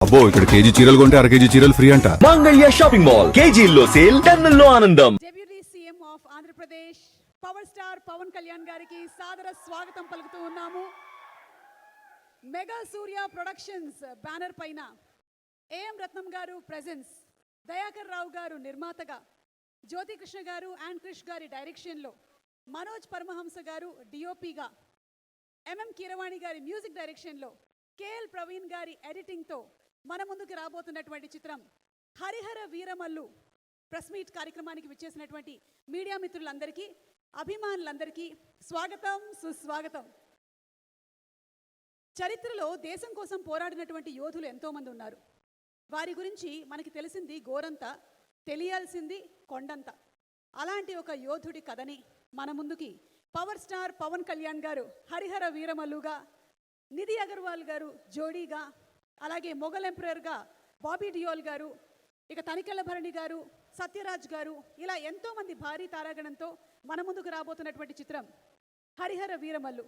అబ్బో ఇక్కడ కేజీ చీరలు కొంటే అర కేజీ చీరలు ఫ్రీ అంట. మంగళ్య షాపింగ్ మాల్ కేజీల్లో సేల్ టన్నుల్లో ఆనందం. Deputy CM of Andhra Pradesh power star Pawan Kalyan గారికి సాదర స్వాగతం పలుకుతూ ఉన్నాము. మెగా సూర్య ప్రొడక్షన్స్ బ్యానర్ పైన ఏఎం రత్నం గారు ప్రెజెన్స్, దయాకర్ రావు గారు నిర్మాతగా, జ్యోతి కృష్ణ గారు అండ్ క్రిష్ గారి డైరెక్షన్లో, మనోజ్ పరమహంస గారు డిఓపిగా, ఎంఎం కీరవాణి గారి మ్యూజిక్ డైరెక్షన్లో, కేఎల్ ప్రవీణ్ గారి ఎడిటింగ్తో మన ముందుకు రాబోతున్నటువంటి చిత్రం హరిహర వీరమల్లు. ప్రెస్ మీట్ కార్యక్రమానికి విచ్చేసినటువంటి మీడియా మిత్రులందరికీ, అభిమానులందరికీ స్వాగతం, సుస్వాగతం. చరిత్రలో దేశం కోసం పోరాడినటువంటి యోధులు ఎంతోమంది ఉన్నారు. వారి గురించి మనకి తెలిసింది గోరంత, తెలియాల్సింది కొండంత. అలాంటి ఒక యోధుడి కథని మన ముందుకి పవర్ స్టార్ పవన్ కళ్యాణ్ గారు హరిహర వీరమల్లుగా, నిధి అగర్వాల్ గారు జోడీగా, అలాగే మొఘల్ ఎంపరర్గా బాబీ డియోల్ గారు, ఇక తనికెళ్ళ భరణి గారు, సత్యరాజ్ గారు, ఇలా ఎంతోమంది భారీ తారాగణంతో మన ముందుకు రాబోతున్నటువంటి చిత్రం హరిహర వీరమల్లు.